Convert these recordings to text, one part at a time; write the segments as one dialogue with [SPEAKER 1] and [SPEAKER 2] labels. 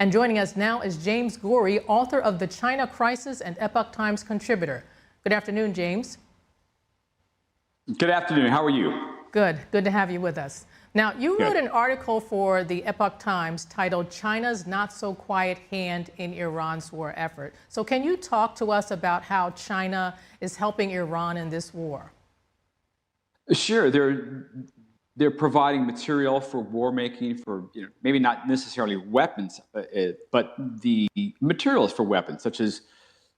[SPEAKER 1] And joining us now is James Gorey, author of The China Crisis and Epoch Times contributor. Good afternoon, James.
[SPEAKER 2] Good afternoon. How are you?
[SPEAKER 1] Good. Good to have you with us. Now, you wrote an article for the Epoch Times titled China's Not So Quiet Hand in Iran's War Effort. So can you talk to us about how China is helping Iran in this war?
[SPEAKER 2] Sure. They're providing material for war making, for maybe not necessarily weapons, but the materials for weapons, such as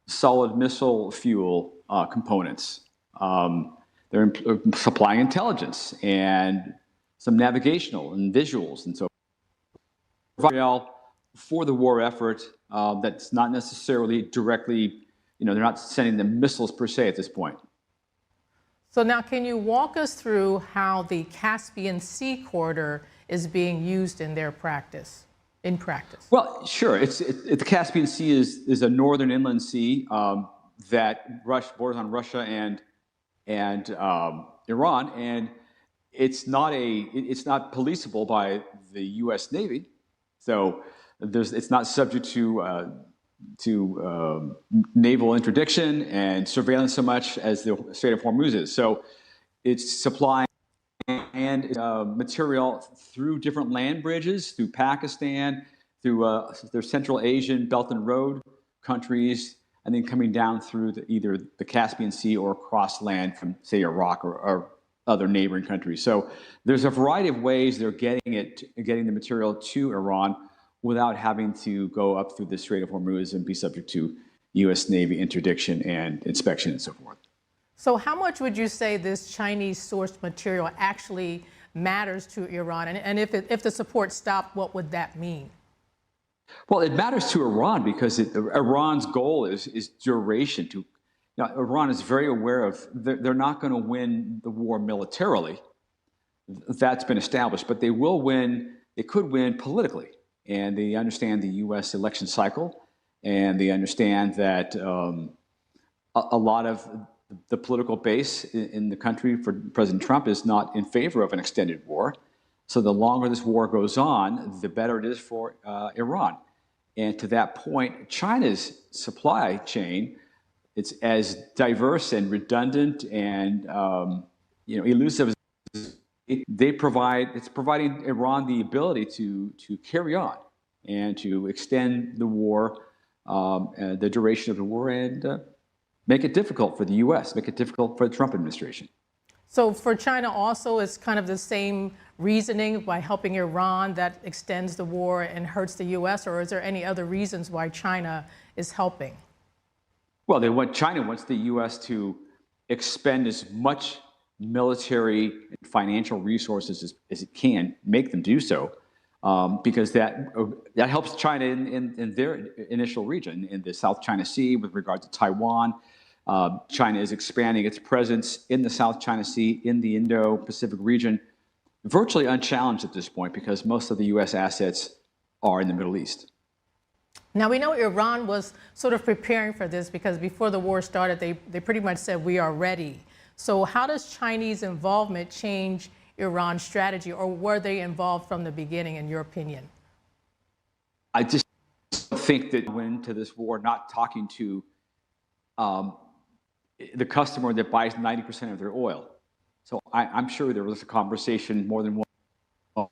[SPEAKER 2] solid missile fuel components. They're supplying intelligence and some navigational and visuals and so forth for the war effort that's not necessarily directly, they're not sending them missiles per se at this point.
[SPEAKER 1] So now can you walk us through how the Caspian Sea corridor is being used in their practice, in practice?
[SPEAKER 2] Well, sure. The Caspian Sea is a northern inland sea that borders on Russia and Iran, and it's not policeable by the U.S. Navy, so it's not subject to naval interdiction and surveillance so much as the Strait of Hormuz is. So it's supplying and material through different land bridges, through Pakistan, through their Central Asian Belt and Road countries, and then coming down through either the Caspian Sea or across land from, say, Iraq or other neighboring countries. So there's a variety of ways they're getting the material to Iran without having to go up through the Strait of Hormuz and be subject to U.S. Navy interdiction and inspection and so forth.
[SPEAKER 1] So how much would you say this Chinese-sourced material actually matters to Iran? And if the support stopped, what would that mean?
[SPEAKER 2] Well, it matters to Iran because Iran's goal is duration. Iran is very aware of they're not going to win the war militarily. That's been established, but they will win. They could win politically, and they understand the U.S. election cycle, and they understand that a lot of the political base in the country for President Trump is not in favor of an extended war. So the longer this war goes on, the better it is for Iran. And to that point, China's supply chain, it's as diverse and redundant and elusive as it's providing Iran the ability to carry on and to extend the war, the duration of the war, and make it difficult for the U.S., make it difficult for the Trump administration.
[SPEAKER 1] So for China also, it's kind of the same reasoning by helping Iran that extends the war and hurts the U.S., or is there any other reasons why China is helping?
[SPEAKER 2] Well, China wants the U.S. to expend as much military and financial resources as it can, make them do so, because that helps China in their initial region, in the South China Sea with regard to Taiwan. China is expanding its presence in the South China Sea, in the Indo-Pacific region, virtually unchallenged at this point because most of the U.S. assets are in the Middle East.
[SPEAKER 1] Now, we know Iran was sort of preparing for this because before the war started, they pretty much said, we are ready. So how does Chinese involvement change Iran's strategy, or were they involved from the beginning, in your opinion?
[SPEAKER 2] I just think that went into this war not talking to the customer that buys 90% of their oil. So I'm sure there was a conversation, more than one,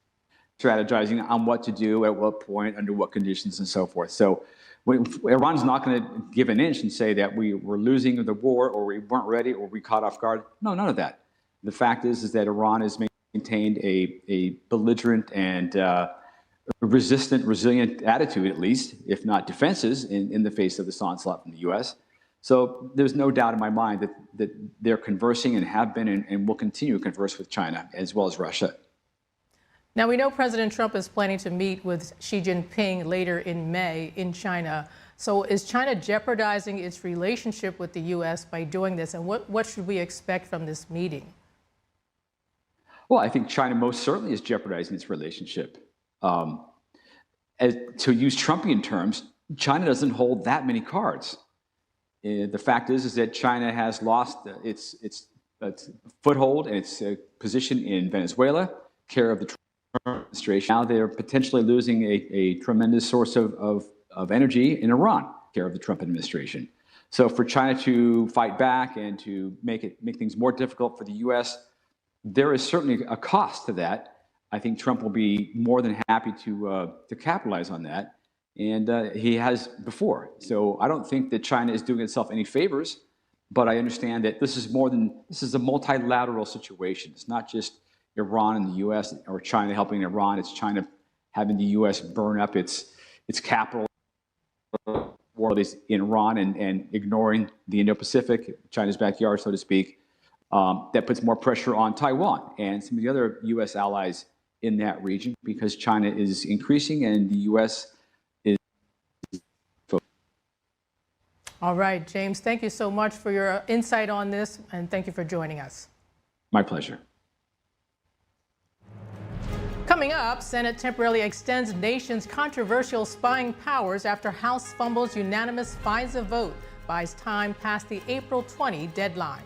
[SPEAKER 2] strategizing on what to do, at what point, under what conditions, and so forth. So Iran's not going to give an inch and say that we were losing the war, or we weren't ready, or we caught off guard. No, none of that. The fact is that Iran has maintained a belligerent and resistant, resilient attitude, at least, if not defenses, in the face of this onslaught from the U.S. So there's no doubt in my mind that they're conversing and have been and will continue to converse with China as well as Russia.
[SPEAKER 1] Now, we know President Trump is planning to meet with Xi Jinping later in May in China. So is China jeopardizing its relationship with the U.S. by doing this? And what should we expect from this meeting?
[SPEAKER 2] Well, I think China most certainly is jeopardizing its relationship. To use Trumpian terms, China doesn't hold that many cards. The fact is that China has lost its foothold and its position in Venezuela, care of the administration. Now they're potentially losing a tremendous source of energy in Iran, care of the Trump administration. So for China to fight back and to make things more difficult for the U.S., there is certainly a cost to that. I think Trump will be more than happy to capitalize on that, and he has before. So I don't think that China is doing itself any favors, but I understand that this is a multilateral situation. It's not just Iran and the U.S. or China helping Iran. It's China having the U.S. burn up its capital in Iran and ignoring the Indo-Pacific, China's backyard, so to speak. That puts more pressure on Taiwan and some of the other U.S. allies in that region because China is increasing and the U.S. is.
[SPEAKER 1] All right, James, thank you so much for your insight on this, and thank you for joining us.
[SPEAKER 2] My pleasure.
[SPEAKER 1] Coming up, Senate temporarily extends nation's controversial spying powers after House fumbles unanimous FISA vote, buys time past the April 20 deadline.